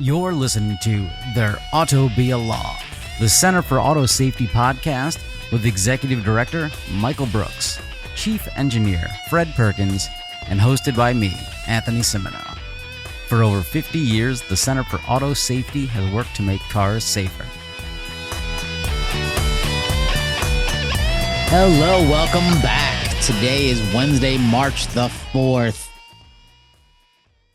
You're listening to There Ought to Be a Law, the Center for Auto Safety podcast with Executive Director Michael Brooks, Chief Engineer Fred Perkins, and hosted by me, Anthony Simino. For over 50 years, the Center for Auto Safety has worked to make cars safer. Hello, welcome back. Today is Wednesday, March the 4th.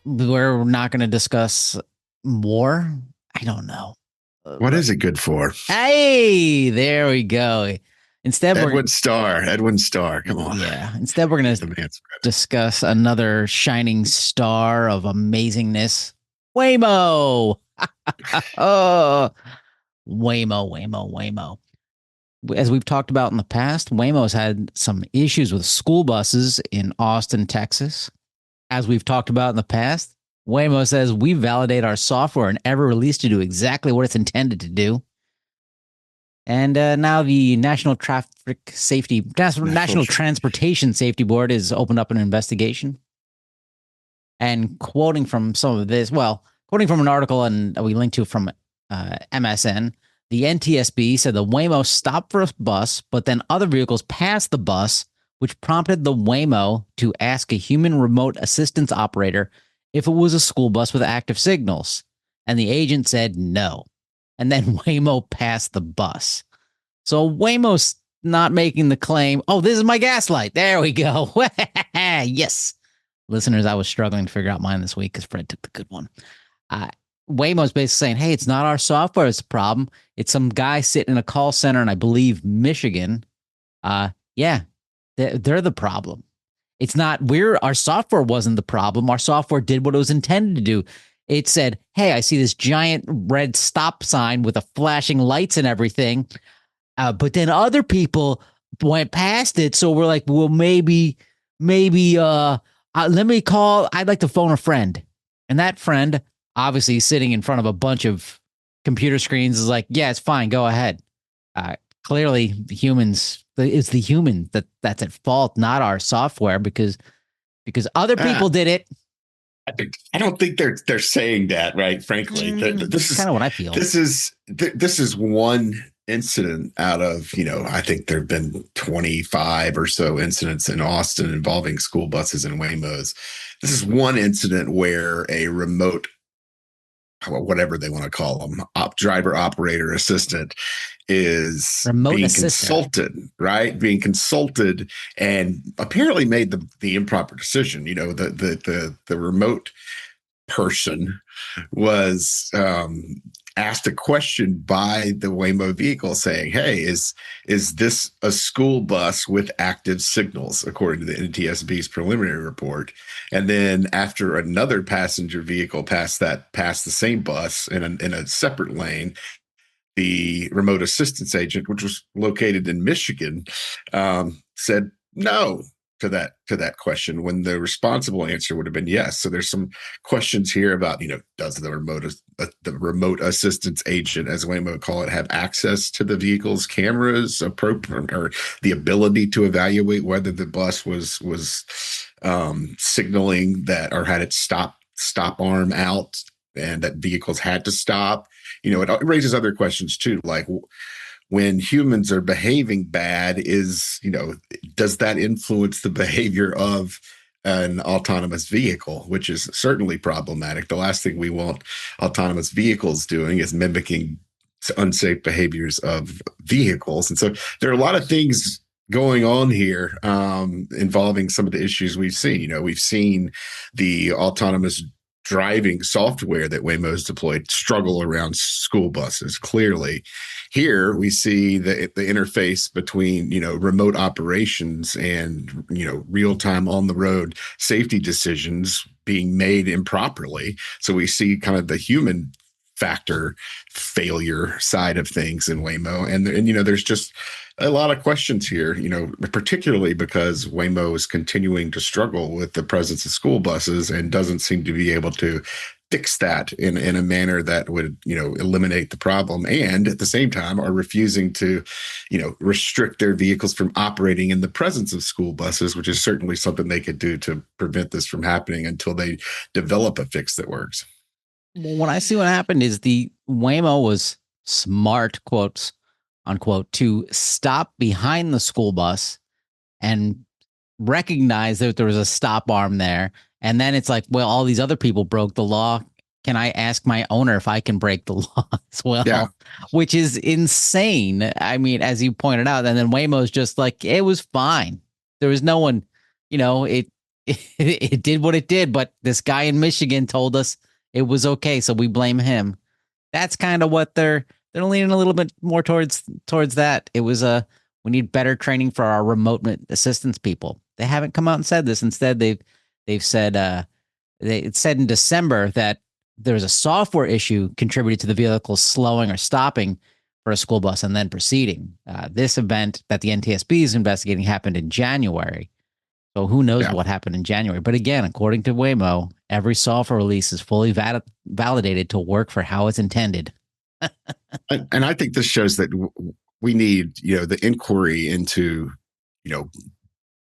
We're not going to discuss war. I don't know. What is it good for? Hey, there we go. Instead, Edwin Starr. Come on. Yeah. Instead, we're going to discuss another shining star of amazingness. Waymo. Oh, Waymo. As we've talked about in the past, Waymo's had some issues with school buses in Austin, Texas. As we've talked about in the past, Waymo says we validate our software and every release to do exactly what it's intended to do. And now the National Transportation Safety Board has opened up an investigation. And quoting from some of this, quoting from an article and we linked to from MSN, the NTSB said the Waymo stopped for a bus, but then other vehicles passed the bus, which prompted the Waymo to ask a human remote assistance operator if it was a school bus with active signals. And the agent said no. And then Waymo passed the bus. So Waymo's not making the claim, oh, this is my gas light. There we go. Yes. Listeners, I was struggling to figure out mine this week because Fred took the good one. Waymo's basically saying, hey, it's not our software that's the problem. It's some guy sitting in a call center in, I believe, Michigan. They're the problem. It's not our software wasn't the problem. Our software did what it was intended to do. It said, hey, I see this giant red stop sign with the flashing lights and everything. But then other people went past it. So we're like, well, maybe, let me call. I'd like to phone a friend. And that friend, obviously sitting in front of a bunch of computer screens, is like, yeah, it's fine. Go ahead. Clearly, it's the human that's at fault, not our software, because other people did it. I don't think they're saying that, right? Frankly, this is kind of what I feel. This is one incident out of, I think there have been 25 or so incidents in Austin involving school buses and Waymos. This is one incident where a remote, whatever they want to call them, driver operator assistant is consulted, right? Being consulted and apparently made the improper decision. The remote person was asked a question by the Waymo vehicle saying, hey, is this a school bus with active signals, according to the NTSB's preliminary report? And then after another passenger vehicle passed the same bus in a separate lane, the remote assistance agent, which was located in Michigan, said no to that question, when the responsible answer would have been yes. So there's some questions here about, does the remote assistance agent, as Waymo call it, have access to the vehicle's cameras, appropriate, or the ability to evaluate whether the bus was signaling that, or had its stop arm out and that vehicles had to stop. It raises other questions too, like when humans are behaving bad, does that influence the behavior of an autonomous vehicle, which is certainly problematic. The last thing we want autonomous vehicles doing is mimicking unsafe behaviors of vehicles. And so there are a lot of things going on here involving some of the issues we've seen. We've seen the autonomous driving software that Waymo has deployed struggle around school buses. Clearly, here we see the interface between remote operations and real time on the road safety decisions being made improperly. So we see kind of the human factor failure side of things in Waymo, and there's just a lot of questions here, particularly because Waymo is continuing to struggle with the presence of school buses and doesn't seem to be able to fix that in a manner that would, eliminate the problem. And at the same time are refusing to, restrict their vehicles from operating in the presence of school buses, which is certainly something they could do to prevent this from happening until they develop a fix that works. When I see what happened is the Waymo was smart, quotes unquote, to stop behind the school bus and recognize that there was a stop arm there. And then it's like, well, all these other people broke the law. Can I ask my owner if I can break the law as well? Yeah. Which is insane. I mean, as you pointed out, and then Waymo's just like, it was fine. There was no one, it did what it did, but this guy in Michigan told us it was okay, so we blame him. That's kind of what they're leaning a little bit more towards that. It was we need better training for our remote assistance people. They haven't come out and said this. Instead, they've said it said in December that there was a software issue contributed to the vehicle slowing or stopping for a school bus and then proceeding. This event that the NTSB is investigating happened in January. So who knows what happened in January? But again, according to Waymo, every software release is fully validated to work for how it's intended. And I think this shows that we need, the inquiry into,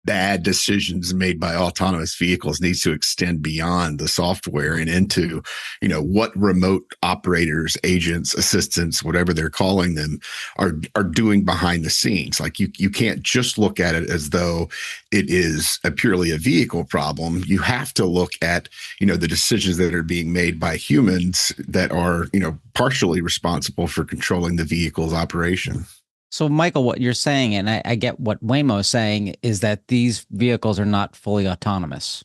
bad decisions made by autonomous vehicles needs to extend beyond the software and into, what remote operators, agents, assistants, whatever they're calling them, are doing behind the scenes. Like you can't just look at it as though it is purely a vehicle problem. You have to look at, the decisions that are being made by humans that are, partially responsible for controlling the vehicle's operation. So, Michael, what you're saying, and I get what Waymo is saying, is that these vehicles are not fully autonomous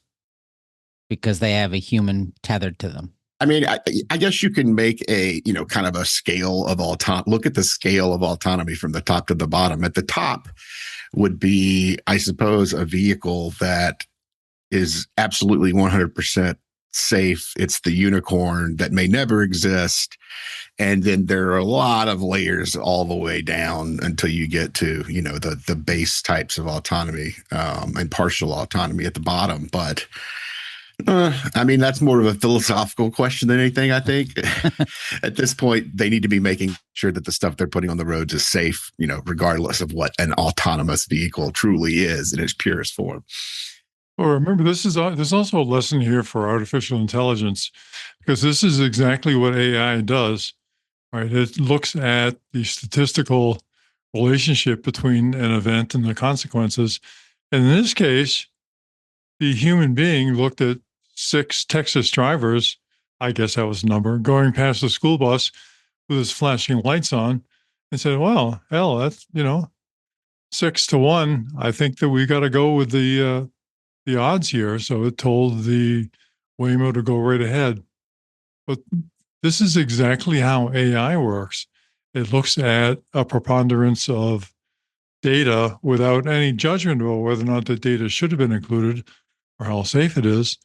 because they have a human tethered to them. I mean, I guess you can make a, kind of a scale of look at the scale of autonomy from the top to the bottom. At the top would be, I suppose, a vehicle that is absolutely 100% safe. It's the unicorn that may never exist. And then there are a lot of layers all the way down until you get to, the base types of autonomy and partial autonomy at the bottom. But I mean, that's more of a philosophical question than anything, I think. At this point, they need to be making sure that the stuff they're putting on the roads is safe, regardless of what an autonomous vehicle truly is in its purest form. Well, remember, there's also a lesson here for artificial intelligence, because this is exactly what AI does. Right. It looks at the statistical relationship between an event and the consequences. And in this case, the human being looked at 6 Texas drivers, I guess that was the number, going past the school bus with his flashing lights on and said, well, hell, that's, 6-1. I think that we got to go with the odds here. So it told the Waymo to go right ahead. But this is exactly how AI works. It looks at a preponderance of data without any judgment about whether or not the data should have been included or how safe it is,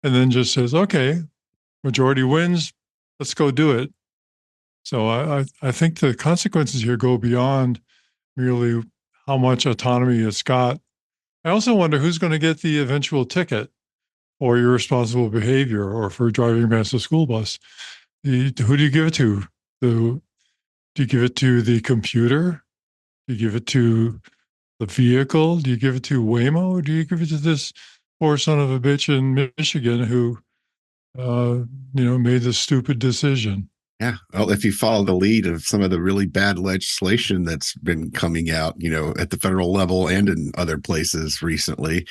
and then just says, okay, majority wins, let's go do it. So I think the consequences here go beyond merely how much autonomy it's got. I also wonder who's going to get the eventual ticket or irresponsible behavior or for driving past a school bus. Who do you give it to? Do you give it to the computer? Do you give it to the vehicle? Do you give it to Waymo? Or do you give it to this poor son of a bitch in Michigan who, made this stupid decision? Yeah. Well, if you follow the lead of some of the really bad legislation that's been coming out, at the federal level and in other places recently,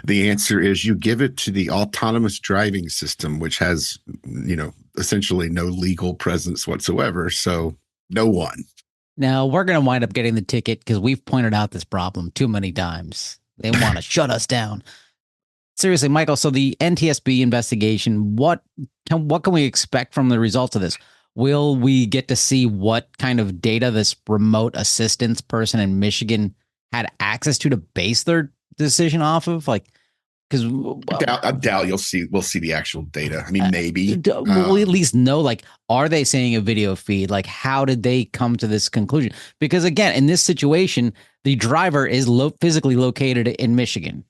the answer is you give it to the autonomous driving system, which has, essentially no legal presence whatsoever. So no one. Now we're going to wind up getting the ticket because we've pointed out this problem too many times. They want to shut us down. Seriously, Michael, so the NTSB investigation, what can we expect from the results of this? Will we get to see what kind of data this remote assistance person in Michigan had access to base their decision off of? Like, because I doubt we'll see the actual data. I mean, maybe we'll at least know, like, are they saying a video feed? Like, how did they come to this conclusion? Because again, in this situation, the driver is physically located in Michigan.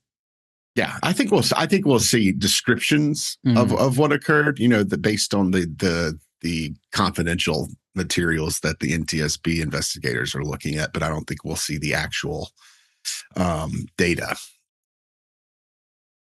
Yeah, I think we'll see descriptions of what occurred. Based on the confidential materials that the NTSB investigators are looking at, but I don't think we'll see the actual data.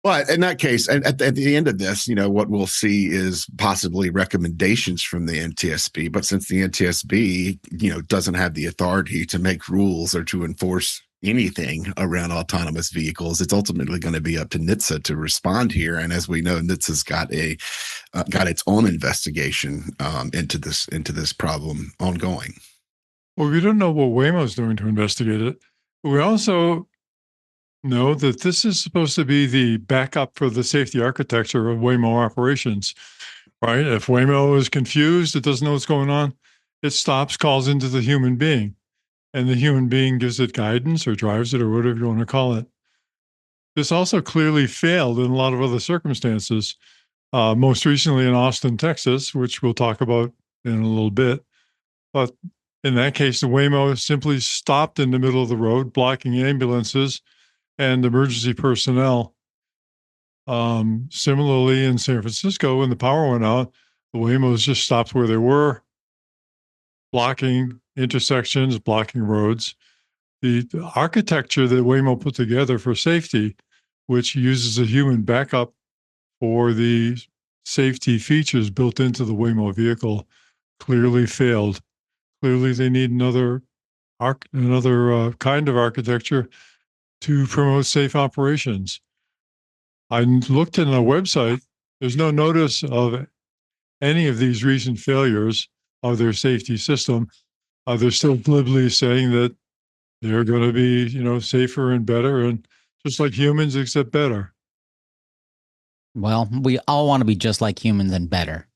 But in that case, and at the end of this, what we'll see is possibly recommendations from the NTSB. But since the NTSB, doesn't have the authority to make rules or to enforce anything around autonomous vehicles, it's ultimately going to be up to NHTSA to respond here. And as we know, NHTSA's got its own investigation into this problem ongoing. Well, we don't know what Waymo's doing to investigate it. But we also know that this is supposed to be the backup for the safety architecture of Waymo operations, right? If Waymo is confused, it doesn't know what's going on, it stops, calls into the human being, and the human being gives it guidance or drives it or whatever you want to call it. This also clearly failed in a lot of other circumstances, most recently in Austin, Texas, which we'll talk about in a little bit. But in that case, the Waymo simply stopped in the middle of the road, blocking ambulances and emergency personnel. Similarly, in San Francisco, when the power went out, the Waymos just stopped where they were, blocking intersections, blocking roads. The architecture that Waymo put together for safety, which uses a human backup for the safety features built into the Waymo vehicle, clearly failed. Clearly, they need another kind of architecture to promote safe operations. I looked in the website. There's no notice of any of these recent failures of their safety system. They're still glibly saying that they're going to be, safer and better, and just like humans, except better. Well, we all want to be just like humans and better.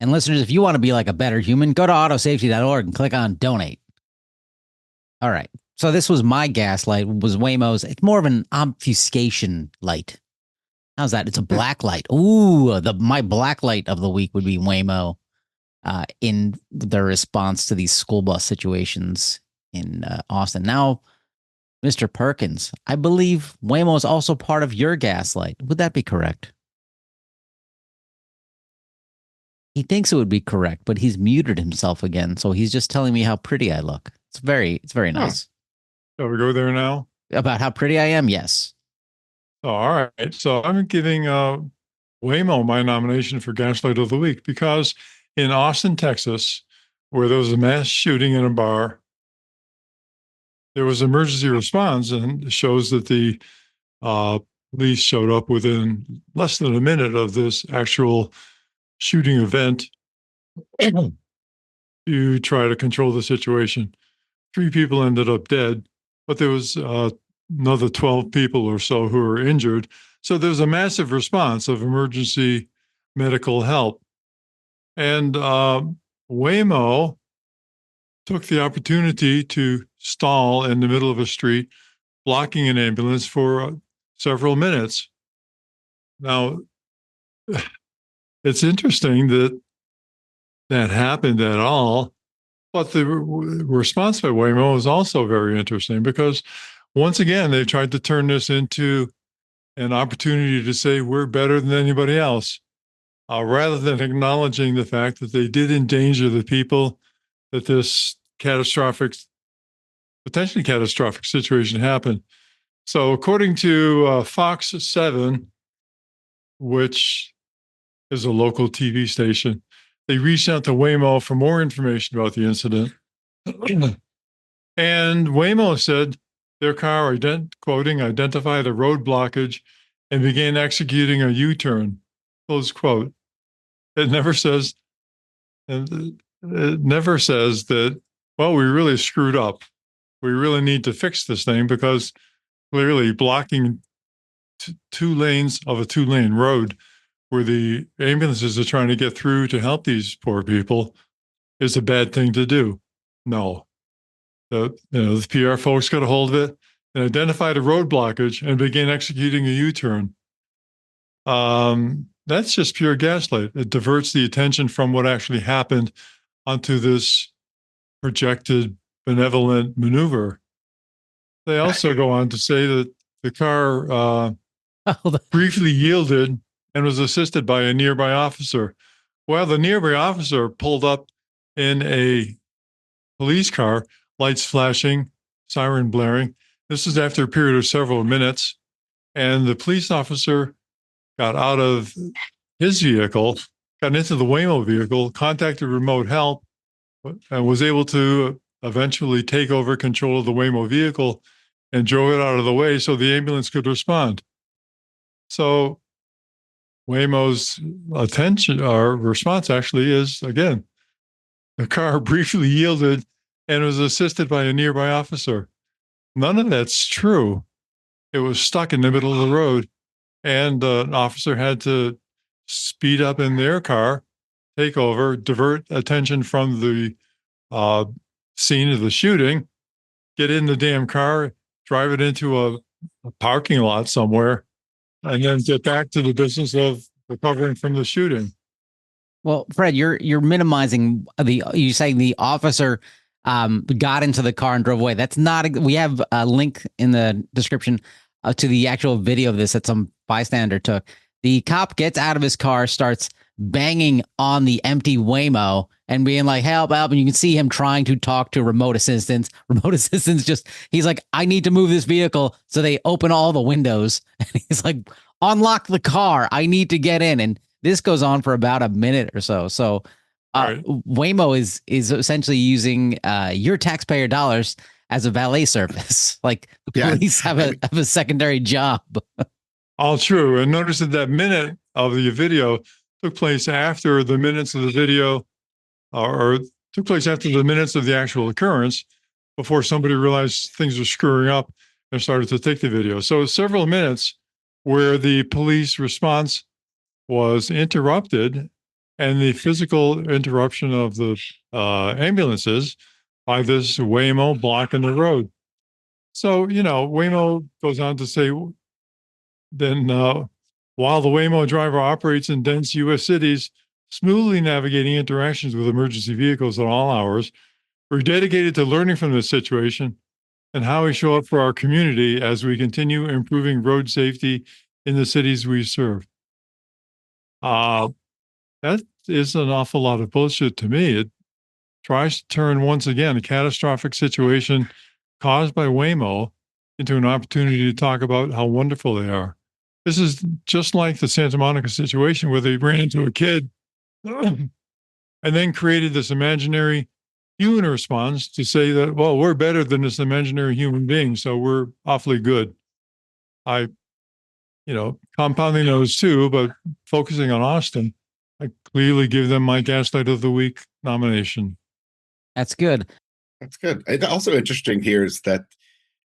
And listeners, if you want to be like a better human, go to autosafety.org and click on donate. All right. So this was my gaslight, was Waymo's. It's more of an obfuscation light. How's that? It's a black light. Ooh, my black light of the week would be Waymo in their response to these school bus situations in Austin. Now, Mr. Perkins, I believe Waymo is also part of your gaslight. Would that be correct? He thinks it would be correct, but he's muted himself again, so he's just telling me how pretty I look. It's very nice. Shall we go there now? About how pretty I am? Yes. Oh, all right. So I'm giving Waymo my nomination for Gaslight of the Week because in Austin, Texas, where there was a mass shooting in a bar, there was emergency response, and it shows that the police showed up within less than a minute of this actual shooting event to try to control the situation. 3 people ended up dead, but there was another 12 people or so who were injured. So there's a massive response of emergency medical help. And Waymo took the opportunity to stall in the middle of a street, blocking an ambulance for several minutes. Now, it's interesting that happened at all, but the response by Waymo is also very interesting because, once again, they tried to turn this into an opportunity to say we're better than anybody else, rather than acknowledging the fact that they did endanger the people that this potentially catastrophic situation happened. So according to Fox 7, which is a local TV station, they reached out to Waymo for more information about the incident. And Waymo said their car, identified a road blockage and began executing a U-turn, close quote. It never says that, well, we really screwed up. We really need to fix this thing because clearly blocking 2 lanes of a 2-lane road where the ambulances are trying to get through to help these poor people is a bad thing to do. No. The PR folks got a hold of it and identified a road blockage and began executing a U-turn. That's just pure gaslight. It diverts the attention from what actually happened onto this projected benevolent maneuver. They also go on to say that the car briefly yielded and was assisted by a nearby officer. Well, the nearby officer pulled up in a police car, lights flashing, siren blaring. This is after a period of several minutes, and the police officer got out of his vehicle, got into the Waymo vehicle, contacted remote help, and was able to eventually take over control of the Waymo vehicle and drove it out of the way so the ambulance could respond. So Waymo's attention or response actually is, again, the car briefly yielded and was assisted by a nearby officer. None of that's true. It was stuck in the middle of the road, and an officer had to speed up in their car, take over, divert attention from the scene of the shooting, get in the damn car, drive it into a parking lot somewhere, and then get back to the business of recovering from the shooting. Well, Fred, you're minimizing you saying the officer got into the car and drove away. That's not. We have a link in the description to the actual video of this that some bystander took. The cop gets out of his car, starts banging on the empty Waymo and being like, help, help. And you can see him trying to talk to remote assistance. Remote assistance he's like, I need to move this vehicle. So they open all the windows and he's like, unlock the car. I need to get in. And this goes on for about a minute or so. So Right. Waymo is essentially using your taxpayer dollars as a valet service. Like the police have a secondary job. All true. And notice that minute of the video took place after the minutes of the video, or took place after the minutes of the actual occurrence, before somebody realized things were screwing up and started to take the video. So several minutes where the police response was interrupted, and the physical interruption of the ambulances by this Waymo blocking the road. So, Waymo goes on to say, then while the Waymo driver operates in dense U.S. cities, smoothly navigating interactions with emergency vehicles at all hours, we're dedicated to learning from this situation and how we show up for our community as we continue improving road safety in the cities we serve. That is an awful lot of bullshit to me. It tries to turn, once again, a catastrophic situation caused by Waymo into an opportunity to talk about how wonderful they are. This is just like the Santa Monica situation where they ran into a kid and then created this imaginary human response to say that, well, we're better than this imaginary human being, so we're awfully good. Compounding those two, but focusing on Austin, I clearly give them my Gaslight of the Week nomination. That's good. That's good. And also interesting here is that,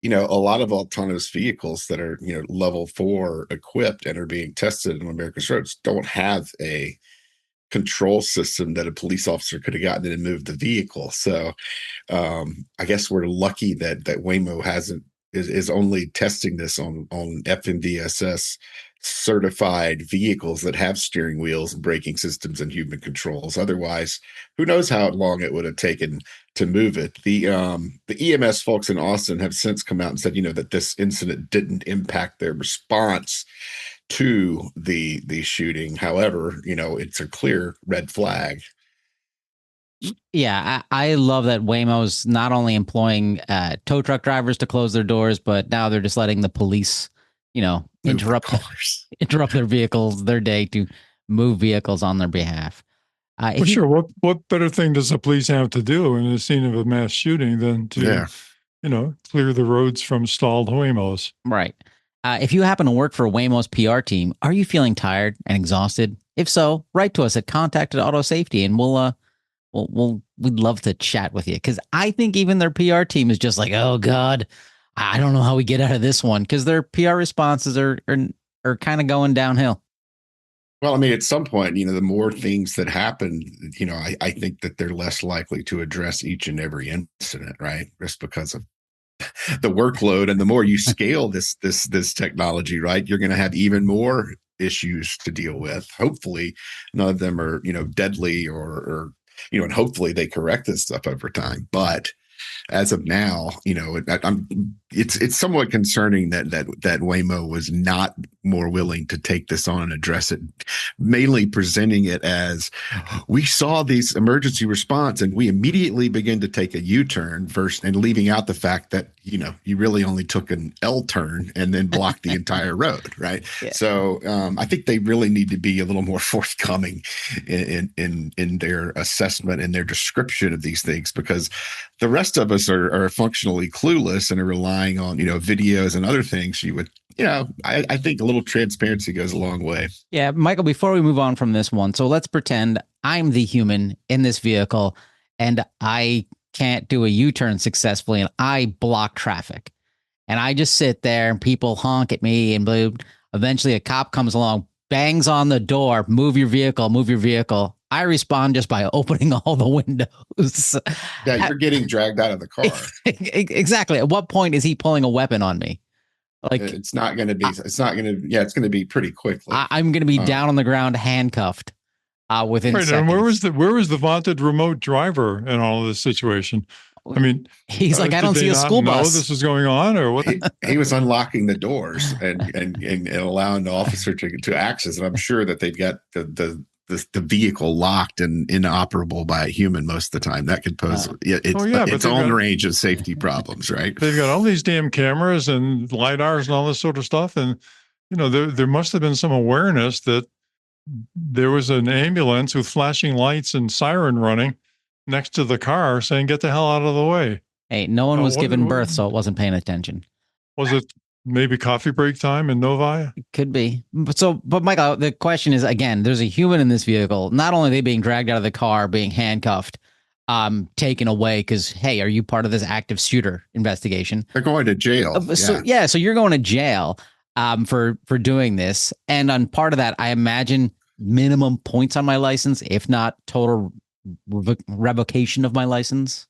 a lot of autonomous vehicles that are, level 4 equipped and are being tested on America's roads don't have a control system that a police officer could have gotten in and moved the vehicle. So I guess we're lucky that Waymo is only testing this on FMVSS certified vehicles that have steering wheels and braking systems and human controls. Otherwise, who knows how long it would have taken to move it. The EMS folks in Austin have since come out and said, that this incident didn't impact their response to the shooting. However, it's a clear red flag. Yeah, I love that Waymo's not only employing tow truck drivers to close their doors, but now they're just letting the police, interrupt their vehicles, their day to move vehicles on their behalf. Sure. What better thing does the police have to do in the scene of a mass shooting than to, clear the roads from stalled Waymos? Right. If you happen to work for Waymo's PR team, are you feeling tired and exhausted? If so, write to us at contact@autosafety and we'd love to chat with you, because I think even their PR team is just like, oh God, I don't know how we get out of this one, because their PR responses are kind of going downhill. Well, I mean, at some point, the more things that happen, I think that they're less likely to address each and every incident, right? Just because of the workload, and the more you scale this technology, right, you're going to have even more issues to deal with. Hopefully, none of them are deadly or and hopefully they correct this stuff over time. But as of now, it's somewhat concerning that Waymo was not more willing to take this on and address it, mainly presenting it as we saw these emergency response and we immediately begin to take a U-turn first, and leaving out the fact that you really only took an L turn and then blocked the entire road, right? Yeah. So I think they really need to be a little more forthcoming in their assessment and their description of these things, because the rest of us are functionally clueless and are relying on videos and other things. I think a little transparency goes a long way. Yeah, Michael, before we move on from this one, so let's pretend I'm the human in this vehicle and I can't do a U-turn successfully and I block traffic. And I just sit there and people honk at me, and eventually a cop comes along, bangs on the door, move your vehicle, move your vehicle. I respond just by opening all the windows. Yeah, you're getting dragged out of the car. Exactly. At what point is he pulling a weapon on me? Like, it's not going to be. It's going to be pretty quickly. I'm going to be down on the ground, handcuffed. Within seconds. And where was the vaunted remote driver in all of this situation? I mean, he's like, I don't see a school bus. This was going on, or what? He was unlocking the doors and allowing the officer to access. And I'm sure that they've got the vehicle locked and inoperable by a human most of the time. That could pose its own range of safety problems, right? They've got all these damn cameras and LiDARs and all this sort of stuff. And, there must have been some awareness that there was an ambulance with flashing lights and siren running next to the car saying, get the hell out of the way. Hey, no one was given birth, so it wasn't paying attention. Was it maybe coffee break time in Novi? It could be. But Michael, the question is, again, there's a human in this vehicle. Not only are they being dragged out of the car, being handcuffed, taken away because, hey, are you part of this active shooter investigation? They're going to jail. So you're going to jail for doing this. And on part of that, I imagine minimum points on my license, if not total revocation of my license.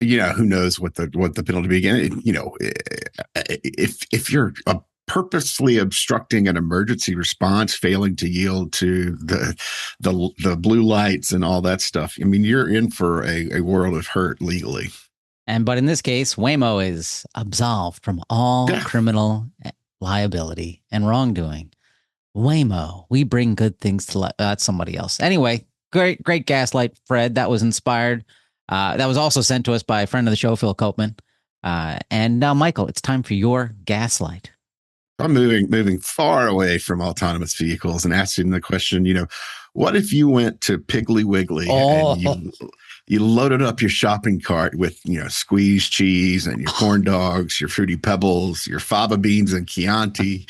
Who knows what the penalty be again? If you're purposely obstructing an emergency response, failing to yield to the blue lights and all that stuff, I mean, you're in for a world of hurt legally. But in this case, Waymo is absolved from all criminal liability and wrongdoing. Waymo, we bring good things to life. That's somebody else. Anyway, great gaslight, Fred. That was inspired. That was also sent to us by a friend of the show, Phil Copeman. And now, Michael, it's time for your gaslight. I'm moving far away from autonomous vehicles and asking the question, what if you went to Piggly Wiggly and you loaded up your shopping cart with, squeezed cheese and your corn dogs, your Fruity Pebbles, your fava beans and Chianti.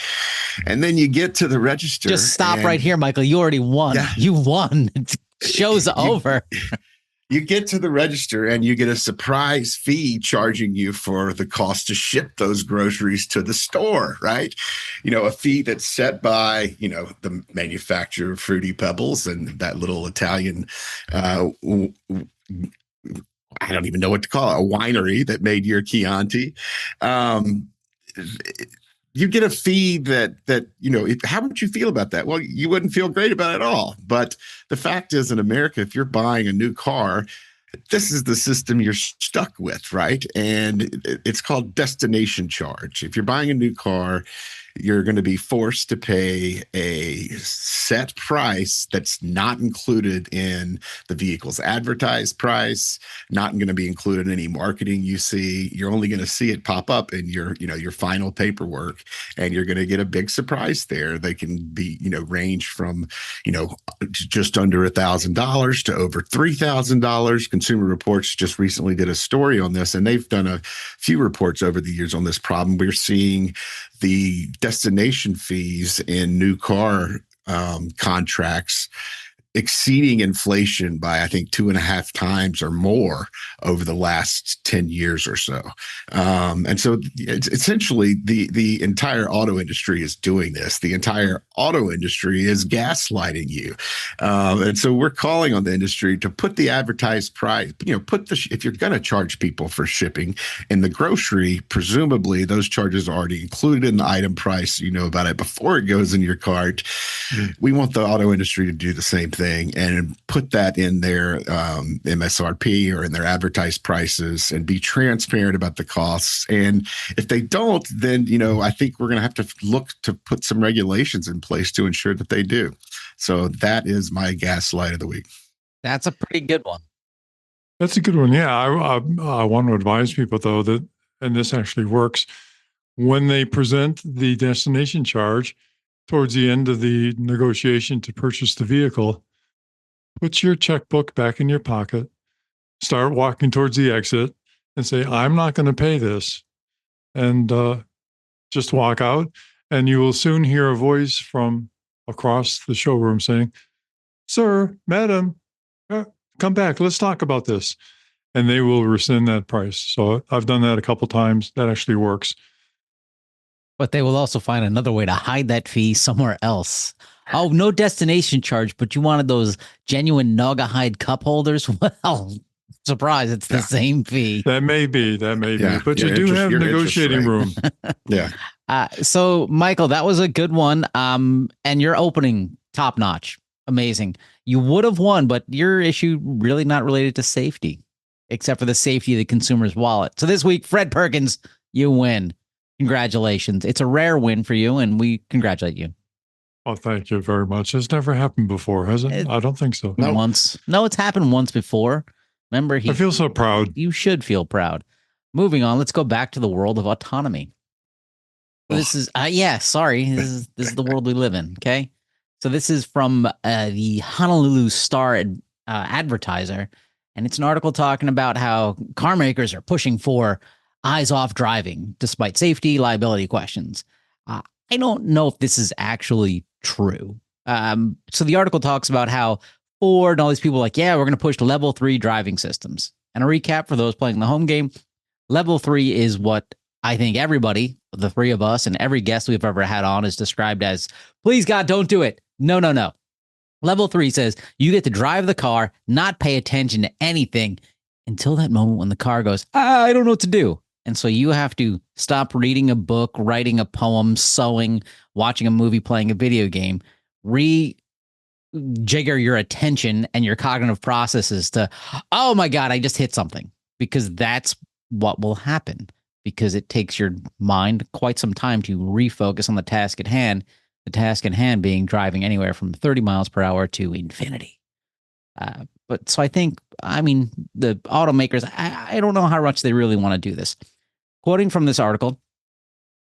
And then you get to the register. Just stop right here, Michael. You already won. Yeah. You won. Show's over. You get to the register and you get a surprise fee charging you for the cost to ship those groceries to the store, right? A fee that's set by, the manufacturer of Fruity Pebbles and that little Italian, I don't even know what to call it, a winery that made your Chianti. You get a fee that how would you feel about that? Well, you wouldn't feel great about it at all. But the fact is, in America, if you're buying a new car, this is the system you're stuck with, right? And it's called destination charge. If you're buying a new car, you're going to be forced to pay a set price that's not included in the vehicle's advertised price, not going to be included in any marketing you see. You're only going to see it pop up in your final paperwork, and you're going to get a big surprise there. They can be, range from, just under $1,000 to over $3,000. Consumer Reports just recently did a story on this, and they've done a few reports over the years on this problem. We're seeing the destination fees in new car contracts exceeding inflation by, I think, 2.5 times or more over the last 10 years or so. And so it's essentially the entire auto industry is doing this. The entire auto industry is gaslighting you. And so we're calling on the industry to put the advertised price, if you're going to charge people for shipping in the grocery, presumably those charges are already included in the item price. You know about it before it goes in your cart. We want the auto industry to do the same thing. thing and put that in their MSRP or in their advertised prices and be transparent about the costs. And if they don't, then, I think we're going to have to look to put some regulations in place to ensure that they do. So that is my gaslight of the week. That's a pretty good one. That's a good one. Yeah. I want to advise people, though, that, and this actually works, when they present the destination charge towards the end of the negotiation to purchase the vehicle, put your checkbook back in your pocket, start walking towards the exit, and say, I'm not going to pay this. And just walk out. And you will soon hear a voice from across the showroom saying, sir, madam, come back. Let's talk about this. And they will rescind that price. So I've done that a couple times. That actually works. But they will also find another way to hide that fee somewhere else. Oh, no destination charge, but you wanted those genuine Naugahyde cup holders? Well, surprise, it's the same fee. That may be. But you do have negotiating room. Yeah. So, Michael, that was a good one. And your opening, top notch. Amazing. You would have won, but your issue really not related to safety, except for the safety of the consumer's wallet. So this week, Fred Perkins, you win. Congratulations. It's a rare win for you, and we congratulate you. Oh, thank you very much. It's never happened before, has it? I don't think so. No. Once. No, it's happened once before. Remember, I feel so proud. You should feel proud. Moving on, let's go back to the world of autonomy. This is, sorry. This is the world we live in, okay? So this is from the Honolulu Star Advertiser, and it's an article talking about how car makers are pushing for eyes-off driving, despite safety, liability questions. I don't know if this is actually true. So the article talks about how Ford and all these people are like, yeah, we're going to push level 3 driving systems. And a recap for those playing the home game, level 3 is what I think everybody, the three of us and every guest we've ever had on is described as, please God, don't do it. No. Level 3 says you get to drive the car, not pay attention to anything until that moment when the car goes, I don't know what to do. And so you have to stop reading a book, writing a poem, sewing, watching a movie, playing a video game, rejigger your attention and your cognitive processes to, oh my God, I just hit something. Because that's what will happen. Because it takes your mind quite some time to refocus on the task at hand. The task at hand being driving anywhere from 30 miles per hour to infinity. But so the automakers, I don't know how much they really want to do this. Quoting from this article,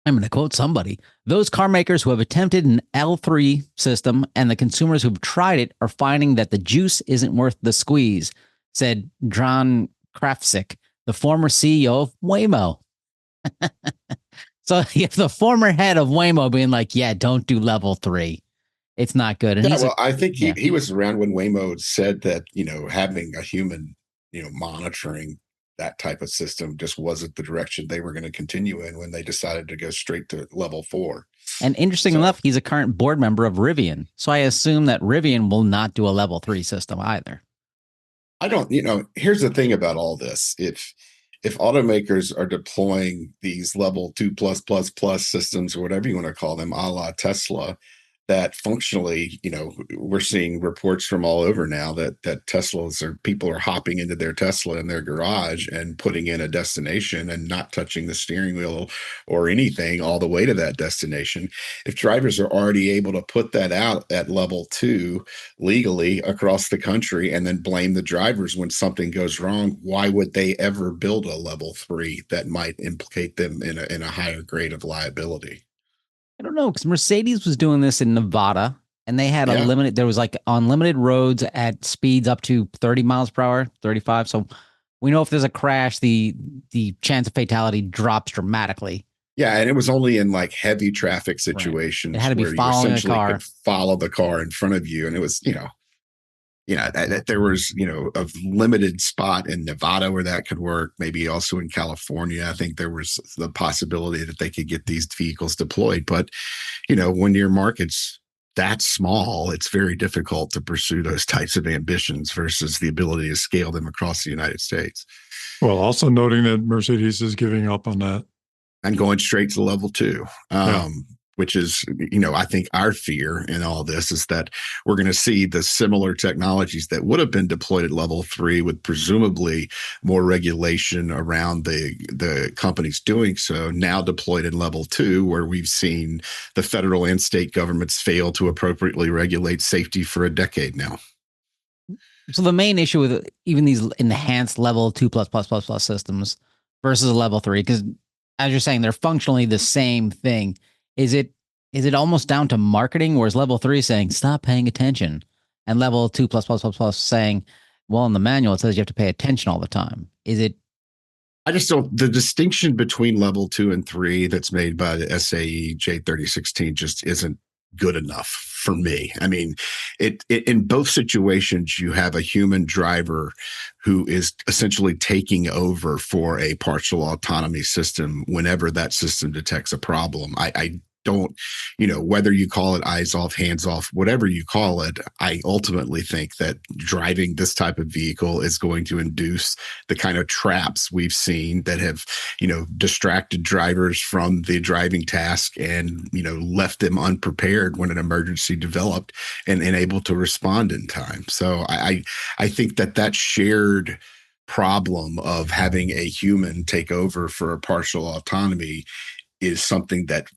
I'm going to quote somebody. Those car makers who have attempted an L3 system and the consumers who've tried it are finding that the juice isn't worth the squeeze, said John Krafsik, the former CEO of Waymo. So if the former head of Waymo being like, yeah, don't do level 3. It's not good. And I think he was around when Waymo said that, having a human, monitoring that type of system just wasn't the direction they were going to continue in when they decided to go straight to level 4. And interesting enough, he's a current board member of Rivian. So I assume that Rivian will not do a level 3 system either. I don't, here's the thing about all this. If automakers are deploying these level 2+++ systems or whatever you want to call them, a la Tesla, that functionally, we're seeing reports from all over now that people are hopping into their Tesla in their garage and putting in a destination and not touching the steering wheel or anything all the way to that destination. If drivers are already able to put that out at level 2 legally across the country and then blame the drivers when something goes wrong, why would they ever build a level 3 that might implicate them in a higher grade of liability? I don't know, because Mercedes was doing this in Nevada, and they had there was like unlimited roads at speeds up to 30 miles per hour, 35. So we know if there's a crash, the chance of fatality drops dramatically. Yeah, and it was only in like heavy traffic situations It had to be where following you essentially a car. could follow the car in front of you, and it was, there was, a limited spot in Nevada where that could work. Maybe also in California. I think there was the possibility that they could get these vehicles deployed. But, when your market's that small, it's very difficult to pursue those types of ambitions versus the ability to scale them across the United States. Well, also noting that Mercedes is giving up on that. And going straight to level 2. which is, I think our fear in all this is that we're going to see the similar technologies that would have been deployed at level 3 with presumably more regulation around the companies doing so, now deployed in level 2, where we've seen the federal and state governments fail to appropriately regulate safety for a decade now. So the main issue with even these enhanced level 2++++ systems versus a level 3, because as you're saying, they're functionally the same thing. Is it almost down to marketing, whereas level 3 saying stop paying attention, and level 2++++ saying, well, in the manual it says you have to pay attention all the time? Is it? I just don't. The distinction between level 2 and 3 that's made by the SAE J3016 just isn't good enough for me. I mean, it in both situations, you have a human driver who is essentially taking over for a partial autonomy system whenever that system detects a problem. I don't, whether you call it eyes off, hands off, whatever you call it, I ultimately think that driving this type of vehicle is going to induce the kind of traps we've seen that have, distracted drivers from the driving task and, left them unprepared when an emergency developed and unable to respond in time. So I think that shared problem of having a human take over for a partial autonomy is something that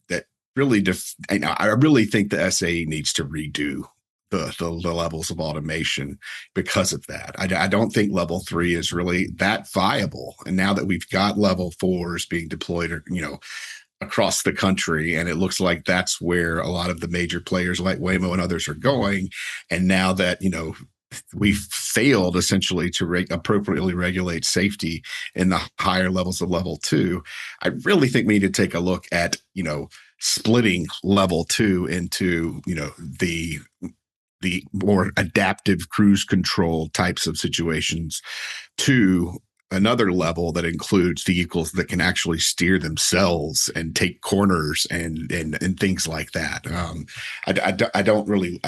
really, I really think the SAE needs to redo the levels of automation because of that. I don't think level 3 is really that viable. And now that we've got level 4s being deployed, across the country, and it looks like that's where a lot of the major players like Waymo and others are going. And now that, we've failed essentially to appropriately regulate safety in the higher levels of level 2, I really think we need to take a look at, splitting level 2 into, the more adaptive cruise control types of situations to another level that includes vehicles that can actually steer themselves and take corners and things like that. I don't really,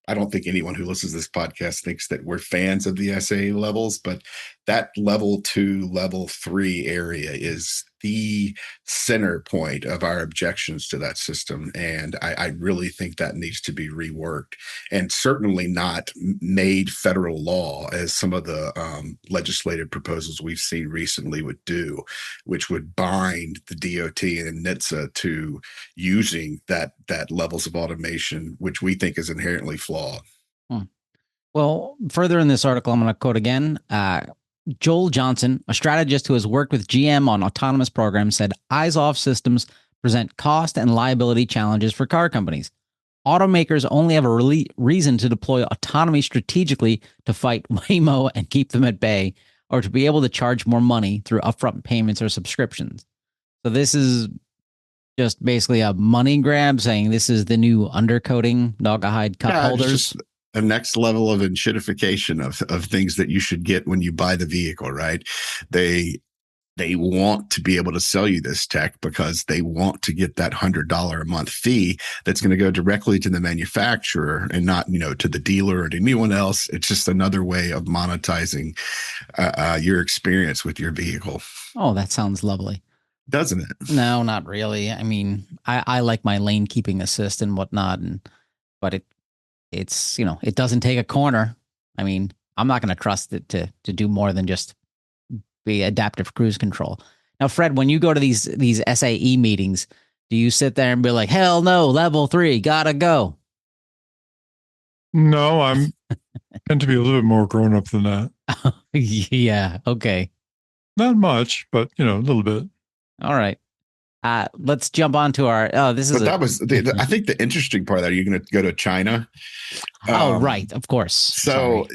I don't think anyone who listens to this podcast thinks that we're fans of the SAE levels, but that level 2, level 3 area is the center point of our objections to that system. And I really think that needs to be reworked, and certainly not made federal law as some of the legislative proposals we've seen recently would do, which would bind the DOT and NHTSA to using that levels of automation, which we think is inherently flawed. Well, further in this article, I'm going to quote again. Joel Johnson, a strategist who has worked with GM on autonomous programs, said eyes-off systems present cost and liability challenges for car companies. Automakers only have a reason to deploy autonomy strategically to fight Waymo and keep them at bay, or to be able to charge more money through upfront payments or subscriptions. So this is just basically a money grab, saying this is the new undercoating dog hide cup holders. A next level of enshittification of things that you should get when you buy the vehicle, right? They want to be able to sell you this tech because they want to get that $100 a month fee that's going to go directly to the manufacturer and not, to the dealer or to anyone else. It's just another way of monetizing your experience with your vehicle. Oh, that sounds lovely. Doesn't it? No, not really. I mean, I like my lane keeping assist and whatnot, but it's, it doesn't take a corner. I mean, I'm not going to trust it to do more than just be adaptive cruise control. Now, Fred, when you go to these SAE meetings, do you sit there and be like, hell no, level 3, gotta go? No, I'm tend to be a little bit more grown up than that. Yeah. Okay. Not much, but a little bit. All right. Let's jump on to our. Oh, this is. But that was. I think the interesting part of that. Are you going to go to China? Right, of course. So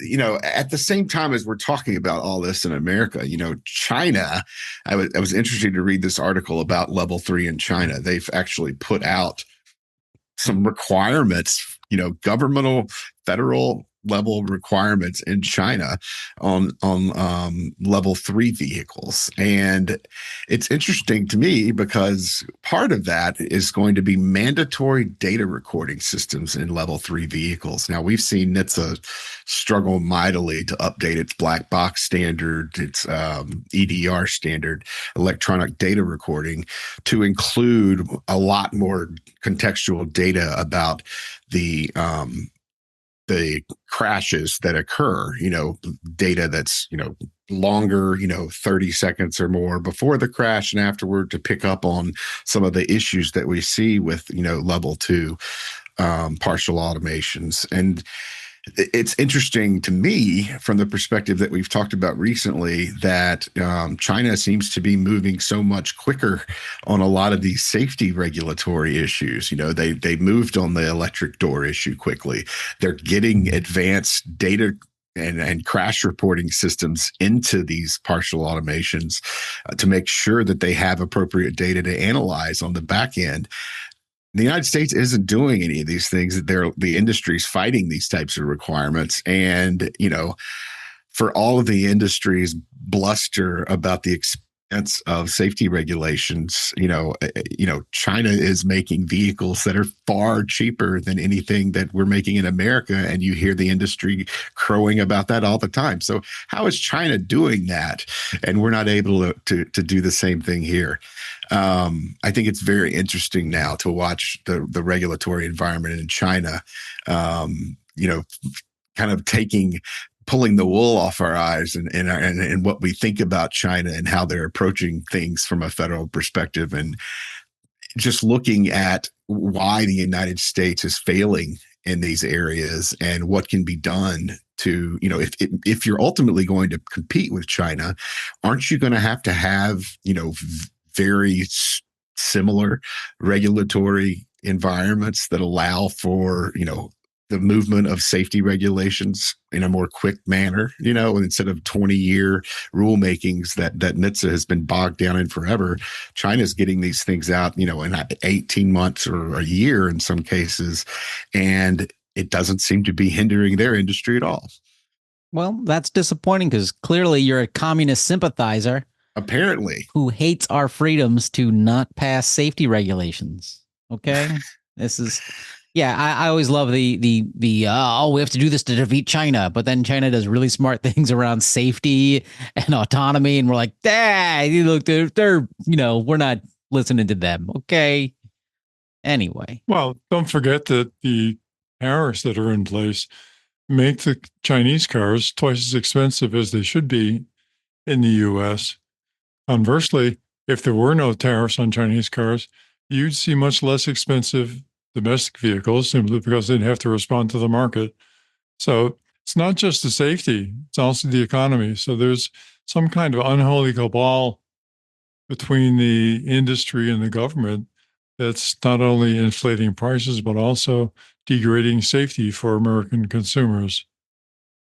at the same time as we're talking about all this in America, China. I was interested to read this article about level 3 in China. They've actually put out some requirements. Governmental, federal level requirements in China on level 3 vehicles. And it's interesting to me because part of that is going to be mandatory data recording systems in level 3 vehicles. Now, we've seen NHTSA struggle mightily to update its black box standard, its EDR standard, electronic data recording, to include a lot more contextual data about the crashes that occur, data that's, longer, 30 seconds or more before the crash and afterward, to pick up on some of the issues that we see with, level 2 partial automations. And it's interesting to me from the perspective that we've talked about recently that China seems to be moving so much quicker on a lot of these safety regulatory issues. They moved on the electric door issue quickly. They're getting advanced data and crash reporting systems into these partial automations to make sure that they have appropriate data to analyze on the back end. The United States isn't doing any of these things. The industry's fighting these types of requirements. And, for all of the industry's bluster about the expense of safety regulations, China is making vehicles that are far cheaper than anything that we're making in America. And you hear the industry crowing about that all the time. So how is China doing that? And we're not able to do the same thing here. I think it's very interesting now to watch the regulatory environment in China, kind of pulling the wool off our eyes and what we think about China and how they're approaching things from a federal perspective, and just looking at why the United States is failing in these areas and what can be done to, if you're ultimately going to compete with China, aren't you going to have, very similar regulatory environments that allow for, the movement of safety regulations in a more quick manner, instead of 20-year rulemakings that NHTSA has been bogged down in forever. China's getting these things out, in 18 months or a year in some cases, and it doesn't seem to be hindering their industry at all. Well, that's disappointing because clearly you're a communist sympathizer. Apparently. Who hates our freedoms to not pass safety regulations. Okay. This is, I always love the we have to do this to defeat China, but then China does really smart things around safety and autonomy. And we're like, look, they're, we're not listening to them. Okay. Anyway. Well, don't forget that the tariffs that are in place make the Chinese cars twice as expensive as they should be in the U.S. Conversely, if there were no tariffs on Chinese cars, you'd see much less expensive domestic vehicles simply because they'd have to respond to the market. So it's not just the safety, it's also the economy. So there's some kind of unholy cabal between the industry and the government that's not only inflating prices, but also degrading safety for American consumers.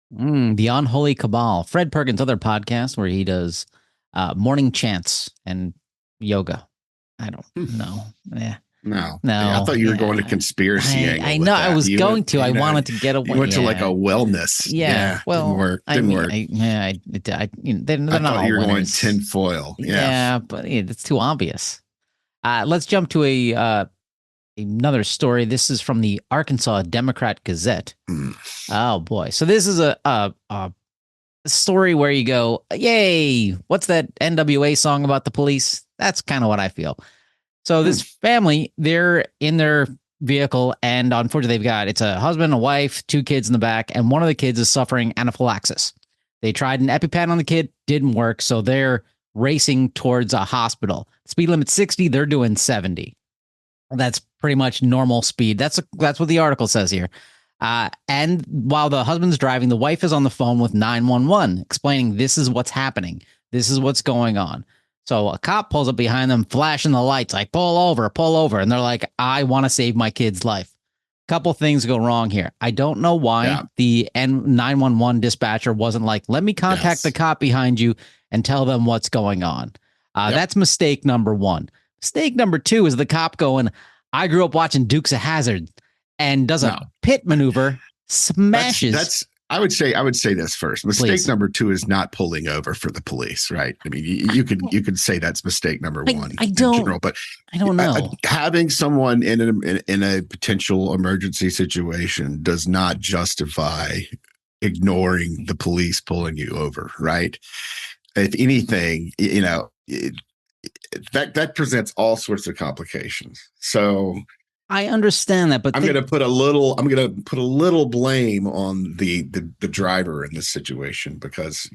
The unholy cabal. Fred Perkins' other podcast where he does morning chants and yoga. I don't know. No. I thought you were going to conspiracy angle. I know. I was going to. I wanted to get away. You went to like a wellness. Well, didn't work. They're not thought all you were going winners. tinfoil. But it's too obvious. Let's jump to another story. This is from the Arkansas Democrat Gazette. Oh boy! So this is a story where you go, yay, what's that NWA song about the police? That's kind of what I feel. So this family, they're in their vehicle, and unfortunately it's a husband, a wife, 2 kids in the back, and one of the kids is suffering anaphylaxis. They tried an EpiPen on the kid, didn't work, so they're racing towards a hospital. Speed limit 60, they're doing 70. That's pretty much normal speed. That's what the article says here. And while the husband's driving, the wife is on the phone with 911 explaining this is what's happening. This is what's going on. So a cop pulls up behind them, flashing the lights, like, pull over. And they're like, I want to save my kid's life. Couple things go wrong here. I don't know why the 911 dispatcher wasn't like, let me contact the cop behind you and tell them what's going on. That's mistake number 1. Mistake number 2 is the cop going, I grew up watching Dukes of Hazzard, and does a pit maneuver smashes. I would say this first. Mistake Please. number 2 is not pulling over for the police, right? I mean, you could say that's mistake number 1 in general, but I don't know. Having someone in a potential emergency situation does not justify ignoring the police pulling you over, right? If anything, that presents all sorts of complications. So I understand that, but I'm going to put a little blame on the driver in this situation because,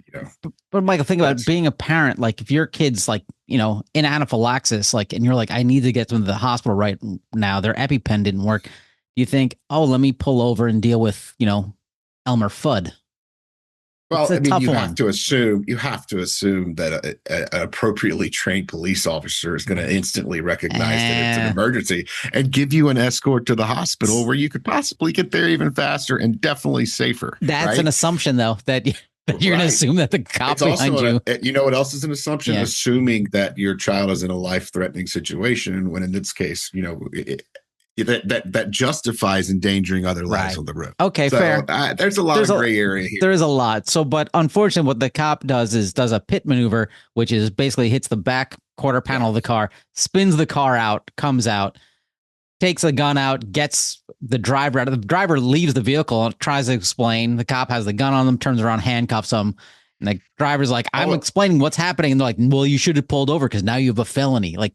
But Michael, think about being a parent. Like if your kid's like, in anaphylaxis, like, and you're like, I need to get them to the hospital right now. Their EpiPen didn't work. You think, oh, let me pull over and deal with, Elmer Fudd. Well, I mean, you have to assume that an appropriately trained police officer is going to instantly recognize that it's an emergency and give you an escort to the hospital where you could possibly get there even faster and definitely safer. That's an assumption, though, that you're going to assume that the cop behind you. You know what else is an assumption? Yeah. Assuming that your child is in a life-threatening situation, when in this case, that justifies endangering other lives on the road. Okay, so, fair. There's a lot of gray area here. There is a lot. So, but unfortunately, what the cop does a pit maneuver, which is basically hits the back quarter panel of the car, spins the car out, comes out, takes a gun out, gets the driver out. The driver leaves the vehicle and tries to explain. The cop has the gun on them, turns around, handcuffs them. And the driver's like, I'm explaining what's happening. And they're like, well, you should have pulled over because now you have a felony. Like,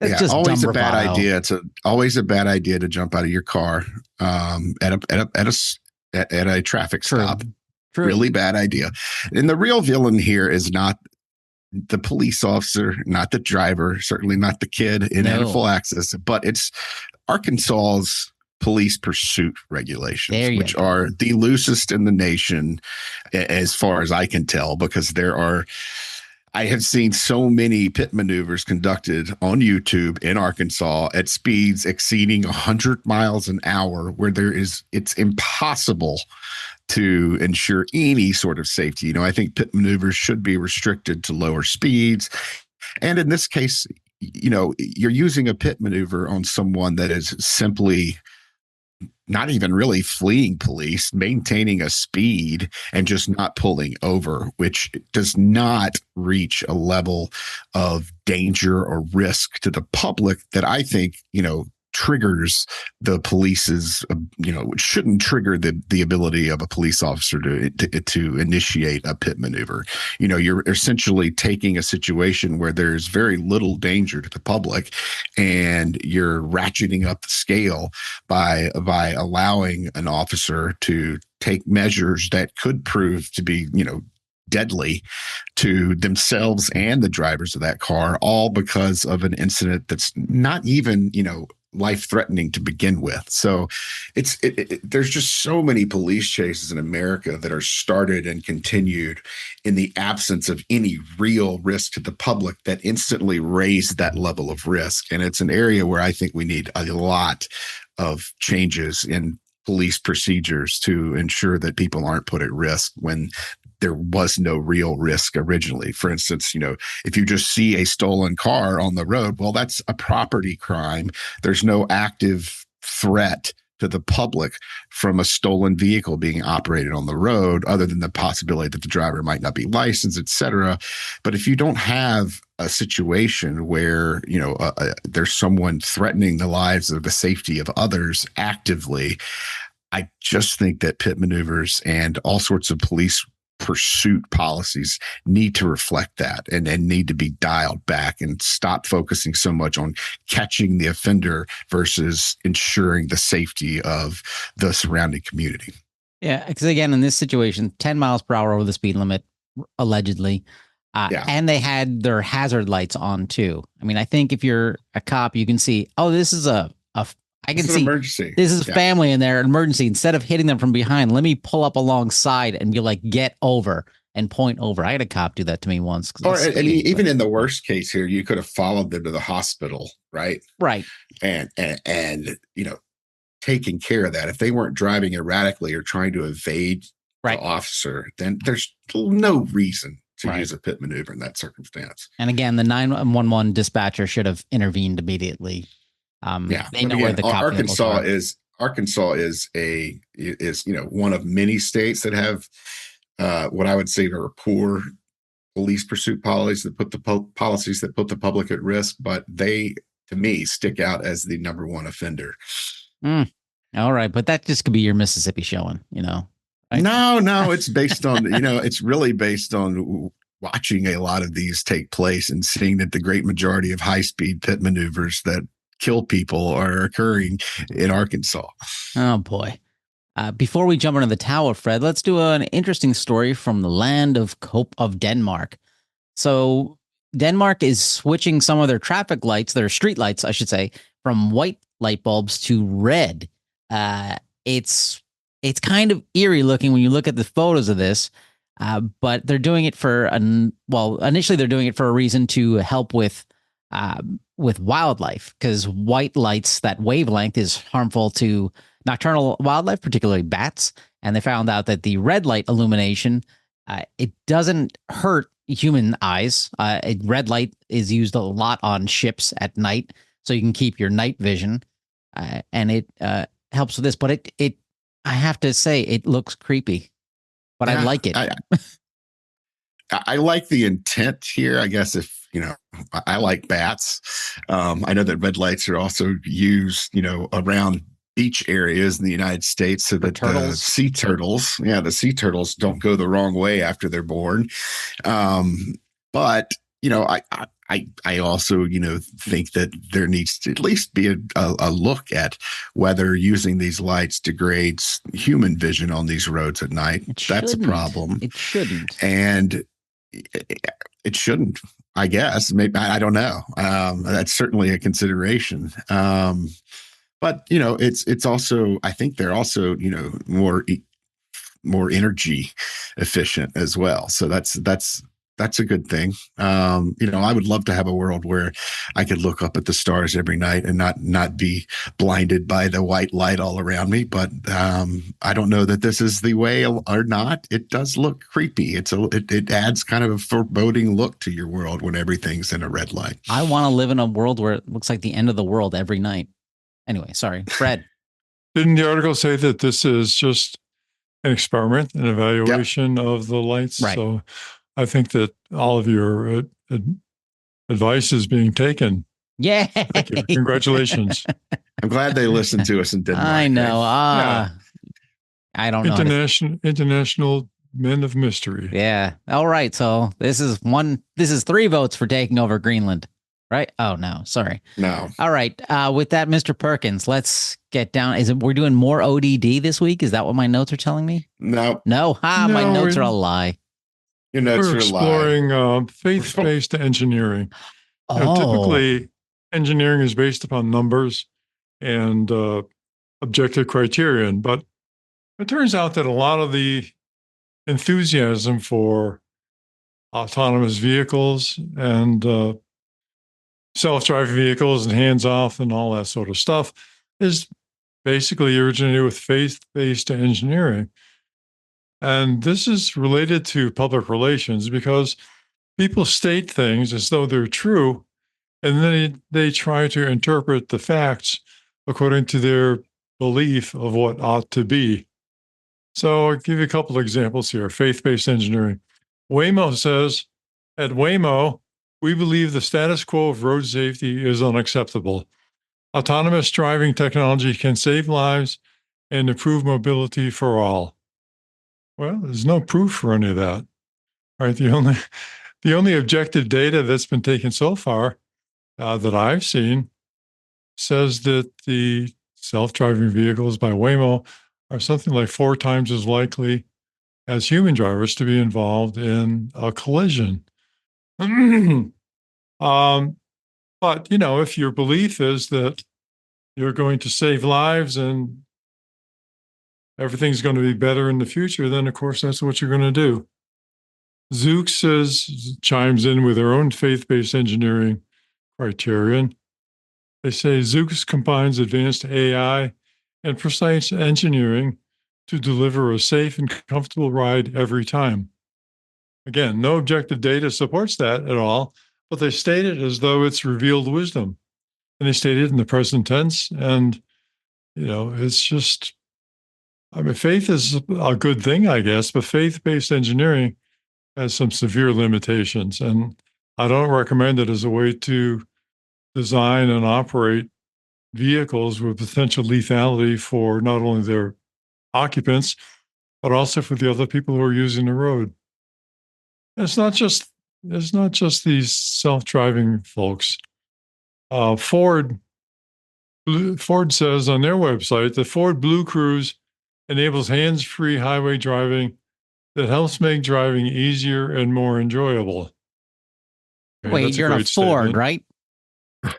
it's just always a bad idea. It's always a bad idea to jump out of your car at a traffic stop. True. Really bad idea. And the real villain here is not the police officer, not the driver, certainly not the kid in anaphylaxis, but it's Arkansas's police pursuit regulations, which are the loosest in the nation, as far as I can tell, because I have seen so many pit maneuvers conducted on YouTube in Arkansas at speeds exceeding 100 miles an hour, where it's impossible to ensure any sort of safety. I think pit maneuvers should be restricted to lower speeds. And in this case, you're using a pit maneuver on someone that is simply not even really fleeing police, maintaining a speed and just not pulling over, which does not reach a level of danger or risk to the public that I think, triggers the police's, shouldn't trigger the ability of a police officer to initiate a pit maneuver. You're essentially taking a situation where there's very little danger to the public, and you're ratcheting up the scale by allowing an officer to take measures that could prove to be, deadly to themselves and the drivers of that car, all because of an incident that's not even, life-threatening to begin with. So there's just so many police chases in America that are started and continued in the absence of any real risk to the public that instantly raise that level of risk. And it's an area where I think we need a lot of changes in police procedures to ensure that people aren't put at risk when there was no real risk originally. For instance, if you just see a stolen car on the road, well, that's a property crime. There's no active threat to the public from a stolen vehicle being operated on the road, other than the possibility that the driver might not be licensed, et cetera. But if you don't have a situation where, there's someone threatening the lives of the safety of others actively, I just think that pit maneuvers and all sorts of police pursuit policies need to reflect that and need to be dialed back and stop focusing so much on catching the offender versus ensuring the safety of the surrounding community. Yeah, because again, in this situation, 10 miles per hour over the speed limit, allegedly. And they had their hazard lights on too. I mean, I think if you're a cop, you can see, oh, this is I can see emergency. This is family in there, emergency. Instead of hitting them from behind, let me pull up alongside and be like, get over and point over. I had a cop do that to me once. Even in the worst case here, you could have followed them to the hospital, right? Right. And taking care of that. If they weren't driving erratically or trying to evade the officer, then there's no reason to use a pit maneuver in that circumstance. And again, the 911 dispatcher should have intervened immediately. They know where the cop Arkansas Arkansas is one of many states that have what I would say are poor police pursuit policies that put the public at risk, but they, to me, stick out as the number one offender. All right, but that just could be your Mississippi showing, right? No, it's based on, it's really based on watching a lot of these take place and seeing that the great majority of high-speed pit maneuvers that kill people are occurring in Arkansas. Oh boy. Before we jump into the tower, Fred, let's do an interesting story from the land of Denmark. So Denmark is switching some of their traffic lights, their street lights, I should say, from white light bulbs to red. It's kind of eerie looking when you look at the photos of this, but they're doing it initially they're doing it for a reason to help with wildlife, because white lights, that wavelength is harmful to nocturnal wildlife, particularly bats. And they found out that the red light illumination, it doesn't hurt human eyes. Red light is used a lot on ships at night, so you can keep your night vision, and it helps with this. But I have to say, it looks creepy, but I like it. I like the intent here. I guess I like bats. I know that red lights are also used, around beach areas in the United States so that the sea turtles don't go the wrong way after they're born. But I also, think that there needs to at least be a look at whether using these lights degrades human vision on these roads at night. That's a problem. It shouldn't. And it shouldn't, I guess. Maybe, I don't know. That's certainly a consideration. But it's also, I think they're also, more energy efficient as well. So that's a good thing. I would love to have a world where I could look up at the stars every night and not be blinded by the white light all around me. But I don't know that this is the way or not. It does look creepy. It adds kind of a foreboding look to your world when everything's in a red light. I want to live in a world where it looks like the end of the world every night. Anyway, sorry, Fred. Didn't the article say that this is just an experiment, an evaluation of the lights? Right. So I think that all of your advice is being taken. Yeah. Thank you. Congratulations. I'm glad they listened to us in Denmark. I know. I don't know. International men of mystery. Yeah. All right. So this is 3 votes for taking over Greenland. Right? Oh, no. Sorry. No. All right. With that, Mr. Perkins, let's get down. We're doing more ODD this week? Is that what my notes are telling me? No. No? My notes are a lie. Your notes We're are exploring faith-based engineering. Typically, engineering is based upon numbers and objective criterion, but it turns out that a lot of the enthusiasm for autonomous vehicles and self-driving vehicles and hands-off and all that sort of stuff is basically originated with faith-based engineering. And this is related to public relations because people state things as though they're true, and then they try to interpret the facts according to their belief of what ought to be. So I'll give you a couple of examples here. Faith-based engineering. Waymo says, at Waymo, we believe the status quo of road safety is unacceptable. Autonomous driving technology can save lives and improve mobility for all. Well, there's no proof for any of that. Right? The only objective data that's been taken so far that I've seen says that the self-driving vehicles by Waymo are something like 4 times as likely as human drivers to be involved in a collision. But, if your belief is that you're going to save lives and everything's going to be better in the future, then of course that's what you're going to do. Zoox chimes in with their own faith-based engineering criterion. They say Zoox combines advanced AI and precise engineering to deliver a safe and comfortable ride every time. Again, no objective data supports that at all, but they state it as though it's revealed wisdom. And they state it in the present tense, and It's just, I mean, faith is a good thing, I guess, but faith-based engineering has some severe limitations. And I don't recommend it as a way to design and operate vehicles with potential lethality for not only their occupants, but also for the other people who are using the road. It's not just these self-driving folks. Ford says on their website that Ford Blue Cruise enables hands-free highway driving that helps make driving easier and more enjoyable. Okay, Wait, that's you're in a great Ford, statement. right?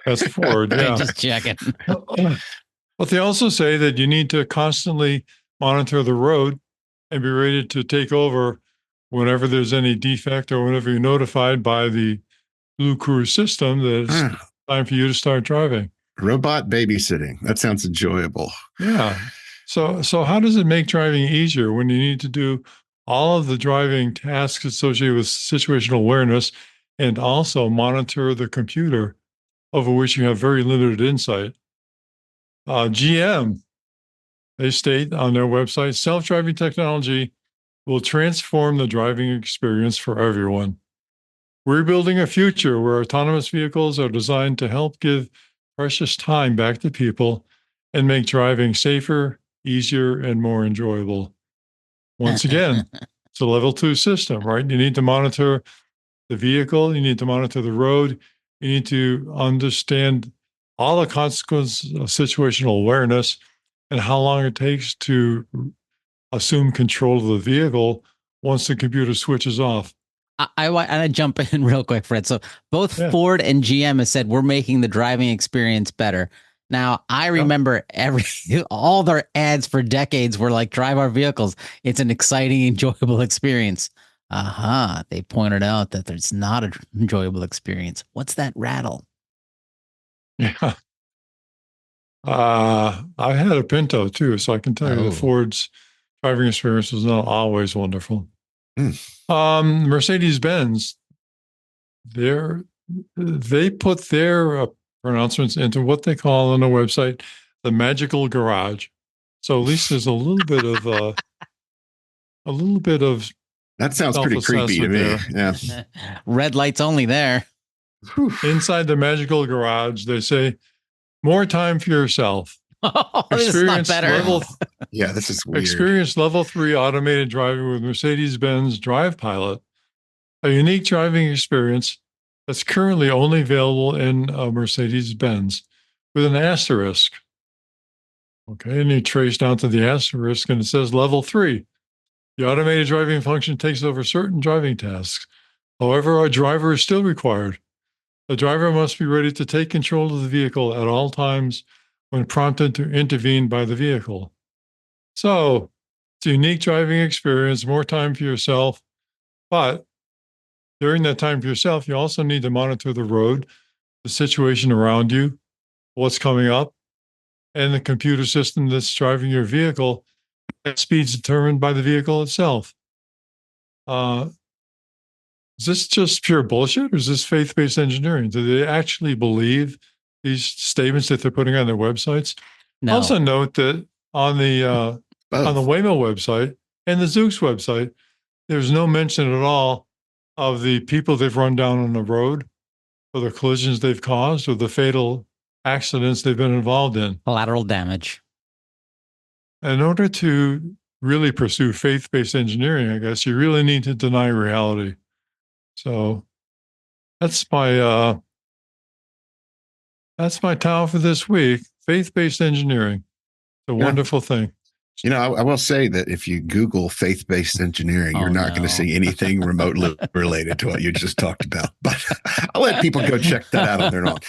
That's Ford, yeah. Just checking. But they also say that you need to constantly monitor the road and be ready to take over whenever there's any defect or whenever you're notified by the Blue Cruise system that it's time for you to start driving. Robot babysitting. That sounds enjoyable. Yeah. So how does it make driving easier when you need to do all of the driving tasks associated with situational awareness and also monitor the computer over which you have very limited insight? GM, they state on their website, self-driving technology will transform the driving experience for everyone. We're building a future where autonomous vehicles are designed to help give precious time back to people and make driving safer, easier, and more enjoyable. Once again, it's a level 2 system, right? You need to monitor the vehicle, you need to monitor the road, you need to understand all the consequences of situational awareness and how long it takes to assume control of the vehicle once the computer switches off. I want to jump in real quick, Fred. So both Ford and GM have said we're making the driving experience better. Now, I remember all their ads for decades were like, drive our vehicles. It's an exciting, enjoyable experience. They pointed out that there's not an enjoyable experience. What's that rattle? Yeah. I had a Pinto too, so I can tell you that Ford's driving experience was not always wonderful. Mercedes-Benz, they put their pronouncements into what they call on the website the magical garage. So at least there's a little bit of that sounds pretty creepy to me. There. Yeah, red lights only there. Inside the magical garage, they say more time for yourself. This is not better. This is weird. Experience level 3 automated driving with Mercedes-Benz Drive Pilot, a unique driving experience that's currently only available in a Mercedes-Benz with an asterisk. Okay, and you trace down to the asterisk and it says level 3. The automated driving function takes over certain driving tasks. However, a driver is still required. The driver must be ready to take control of the vehicle at all times when prompted to intervene by the vehicle. So it's a unique driving experience, more time for yourself. But during that time for yourself, you also need to monitor the road, the situation around you, what's coming up, and the computer system that's driving your vehicle at speeds determined by the vehicle itself. Is this just pure bullshit, or is this faith-based engineering? Do they actually believe these statements that they're putting on their websites? No. Also note that on the Waymo website and the Zoox website, there's no mention at all of the people they've run down on the road, or the collisions they've caused, or the fatal accidents they've been involved in. Collateral damage. In order to really pursue faith-based engineering, I guess you really need to deny reality. So that's my towel for this week. Faith-based engineering, a wonderful thing. I will say that if you Google faith-based engineering, you're not going to see anything remotely related to what you just talked about. But I'll let people go check that out on their own,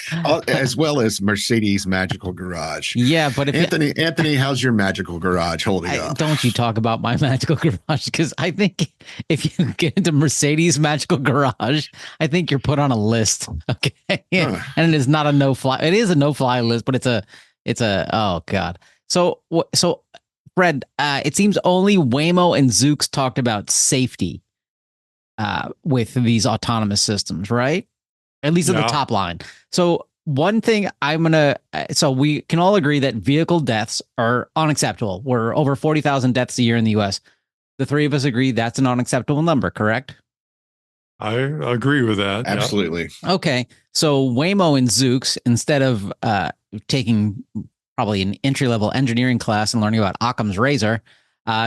as well as Mercedes Magical Garage. Yeah, but if Anthony, how's your magical garage holding up? Don't you talk about my magical garage, because I think if you get into Mercedes Magical Garage, I think you're put on a list. Okay, and it is not a no-fly. It is a no-fly list, but it's a oh god. So Fred, it seems only Waymo and Zoox talked about safety with these autonomous systems, right? At least at the top line. So one thing so we can all agree that vehicle deaths are unacceptable. We're over 40,000 deaths a year in the US. The three of us agree that's an unacceptable number, correct? I agree with that. Absolutely. Okay. So Waymo and Zooks, instead of taking probably an entry-level engineering class and learning about Occam's razor,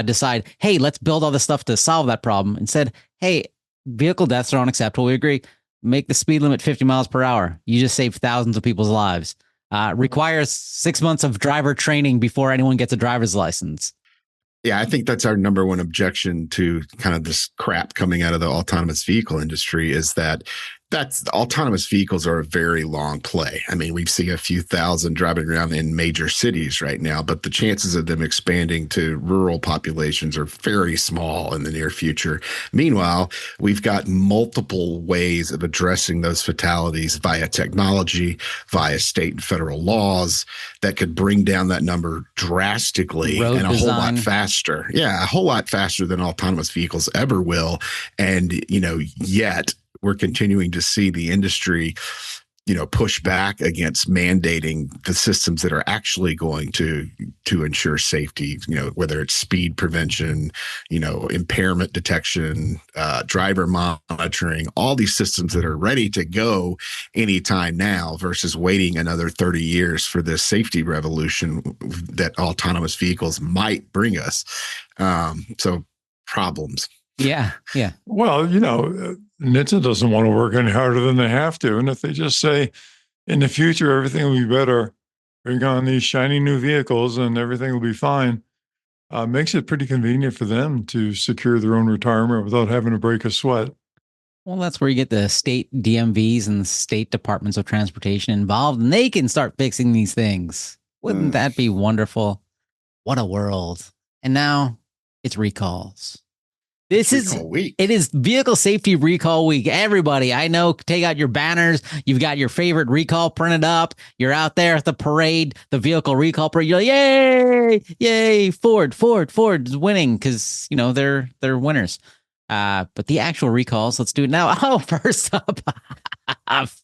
decide, hey, let's build all this stuff to solve that problem. Instead, hey, vehicle deaths are unacceptable. We agree. Make the speed limit 50 miles per hour. You just saved thousands of people's lives. Requires 6 months of driver training before anyone gets a driver's license. Yeah, I think that's our number one objection to kind of this crap coming out of the autonomous vehicle industry is that autonomous vehicles are a very long play. I mean, we see a few thousand driving around in major cities right now, but the chances of them expanding to rural populations are very small in the near future. Meanwhile, we've got multiple ways of addressing those fatalities via technology, via state and federal laws that could bring down that number drastically Road and a design. whole lot faster. Yeah, a whole lot faster than autonomous vehicles ever will. And, yet we're continuing to see the industry, push back against mandating the systems that are actually going to ensure safety, whether it's speed prevention, impairment detection, driver monitoring, all these systems that are ready to go anytime now versus waiting another 30 years for this safety revolution that autonomous vehicles might bring us. So problems. Yeah. Well, NHTSA doesn't want to work any harder than they have to. And if they just say in the future, everything will be better, bring on these shiny new vehicles and everything will be fine, makes it pretty convenient for them to secure their own retirement without having to break a sweat. Well, that's where you get the state DMVs and state departments of transportation involved, and they can start fixing these things. Wouldn't that be wonderful? What a world. And now it's recalls. It is Vehicle Safety Recall Week. Everybody, I know, take out your banners. You've got your favorite recall printed up. You're out there at the parade, the vehicle recall parade. You're like, yay, Ford's winning because, they're winners. But the actual recalls, let's do it now. Oh, first up,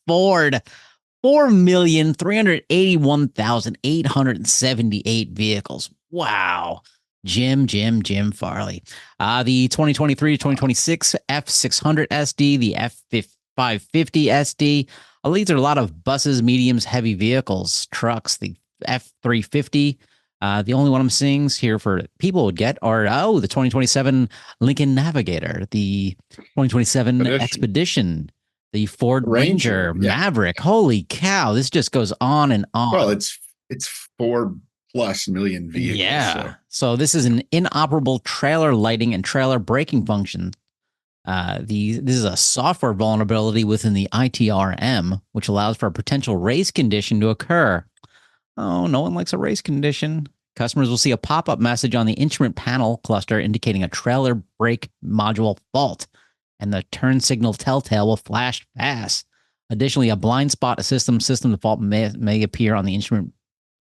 Ford. 4,381,878 vehicles. Wow. Jim Farley. The 2023 to 2026 F600 SD, the F550 SD. These are a lot of buses, mediums, heavy vehicles, trucks, the F350. The only one I'm seeing here for people would get are, the 2027 Lincoln Navigator, the 2027 Expedition, the Ford Ranger, Maverick. Holy cow, this just goes on and on. Well, it's 4+ million vehicles. Yeah. So this is an inoperable trailer lighting and trailer braking function. This is a software vulnerability within the ITRM, which allows for a potential race condition to occur. Oh, no one likes a race condition. Customers will see a pop-up message on the instrument panel cluster indicating a trailer brake module fault, and the turn signal telltale will flash fast. Additionally, a blind spot system default may appear on the instrument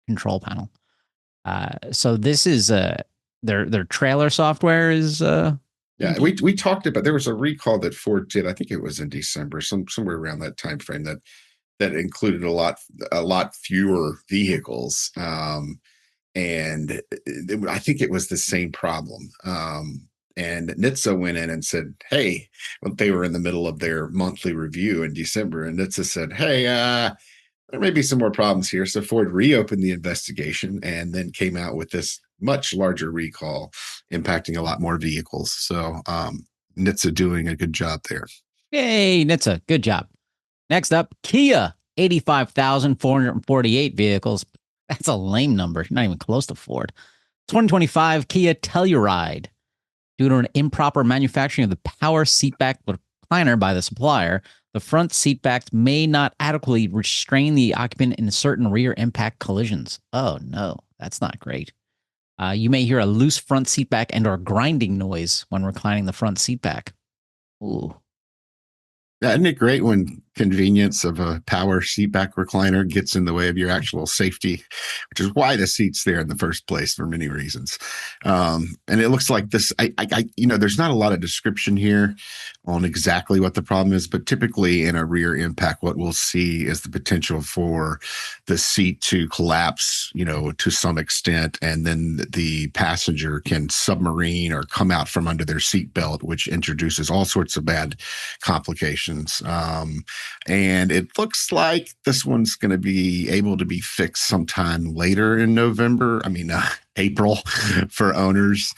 control panel. So this is their trailer software is. Yeah, we talked about, there was a recall that Ford did. I think it was in December, somewhere around that time frame that included a lot fewer vehicles, and I think it was the same problem. And NHTSA went in and said, "Hey," when they were in the middle of their monthly review in December, and NHTSA said, "Hey, there may be some more problems here." So Ford reopened the investigation and then came out with this much larger recall impacting a lot more vehicles. So NHTSA doing a good job there. Yay, NHTSA, good job. Next up, Kia, 85,448 vehicles. That's a lame number, not even close to Ford. 2025 Kia Telluride. Due to an improper manufacturing of the power seatback recliner by the supplier, the front seatbacks may not adequately restrain the occupant in certain rear impact collisions. Oh no, that's not great. You may hear a loose front seatback and or grinding noise when reclining the front seatback. Ooh. Yeah, isn't it great when convenience of a power seat back recliner gets in the way of your actual safety, which is why the seat's there in the first place for many reasons. And it looks like this, there's not a lot of description here on exactly what the problem is, but typically in a rear impact, what we'll see is the potential for the seat to collapse, to some extent, and then the passenger can submarine or come out from under their seat belt, which introduces all sorts of bad complications. And it looks like this one's going to be able to be fixed sometime later in April for owners.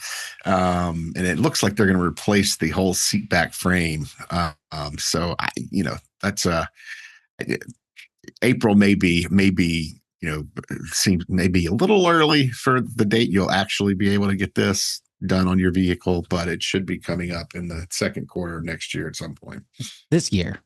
And it looks like they're going to replace the whole seat back frame. So that's April maybe seems maybe a little early for the date you'll actually be able to get this done on your vehicle, but it should be coming up in the second quarter of next year at some point. This year.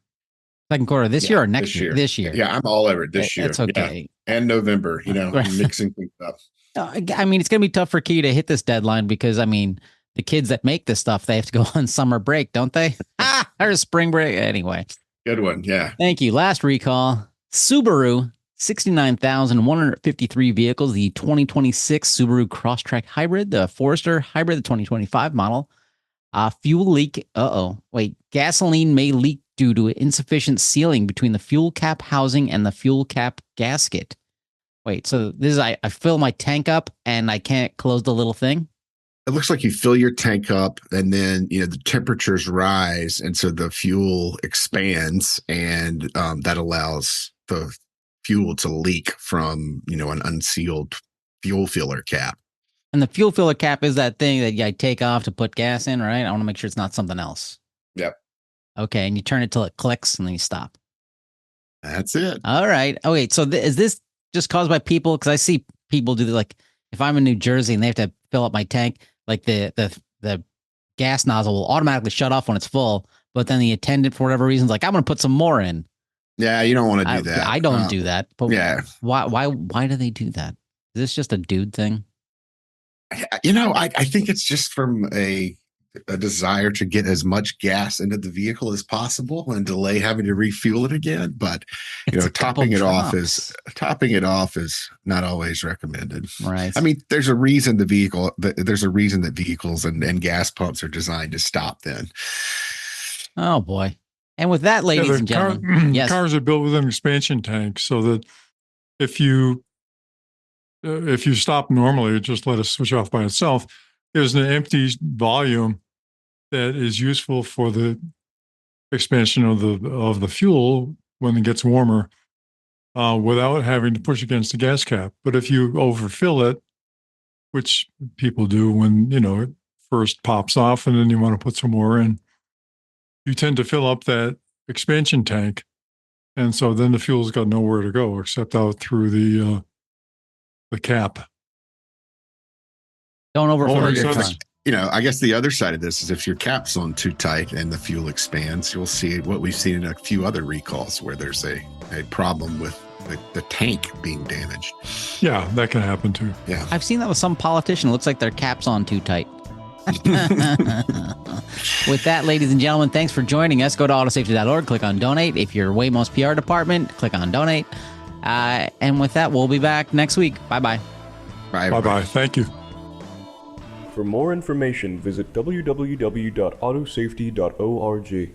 Second quarter this year or next year? This year. Yeah, I'm all over it this year. It's okay. Yeah. And November, mixing things up. It's going to be tough for Key to hit this deadline because, the kids that make this stuff, they have to go on summer break, don't they? Or spring break. Anyway. Good one. Yeah. Thank you. Last recall, Subaru, 69,153 vehicles, the 2026 Subaru Crosstrek Hybrid, the Forester Hybrid, the 2025 model. Fuel leak. Gasoline may leak due to insufficient sealing between the fuel cap housing and the fuel cap gasket. Wait, so this is I fill my tank up and I can't close the little thing? It looks like you fill your tank up and then, the temperatures rise. And so the fuel expands and that allows the fuel to leak from, an unsealed fuel filler cap. And the fuel filler cap is that thing that I take off to put gas in, right? I want to make sure it's not something else. Yep. Okay, and you turn it till it clicks and then you stop. That's it. All right. Oh, wait. So is this just caused by people? Because I see people do if I'm in New Jersey and they have to fill up my tank, the gas nozzle will automatically shut off when it's full, but then the attendant, for whatever reason, is like, I'm going to put some more in. Yeah, you don't want to do that. I don't do that. But yeah. Why do they do that? Is this just a dude thing? I think it's just from a desire to get as much gas into the vehicle as possible and delay having to refuel it again. But topping it off is not always recommended. Right. There's a reason that vehicles and gas pumps are designed to stop then. Oh boy. And with that, ladies and gentlemen, yes. Cars are built with an expansion tank so that if you stop normally, just let it switch off by itself. There's an empty volume that is useful for the expansion of the fuel when it gets warmer, without having to push against the gas cap. But if you overfill it, which people do when it first pops off, and then you want to put some more in, you tend to fill up that expansion tank, and so then the fuel's got nowhere to go except out through the cap. Don't overfill your tank. I guess the other side of this is if your cap's on too tight and the fuel expands, you'll see what we've seen in a few other recalls where there's a problem with the tank being damaged. Yeah, that can happen too. Yeah. I've seen that with some politician. It looks like their cap's on too tight. With that, ladies and gentlemen, thanks for joining us. Go to autosafety.org, click on donate. If you're Waymo's PR department, click on donate. And with that, we'll be back next week. Bye-bye. Bye-bye. Thank you. For more information, visit www.autosafety.org.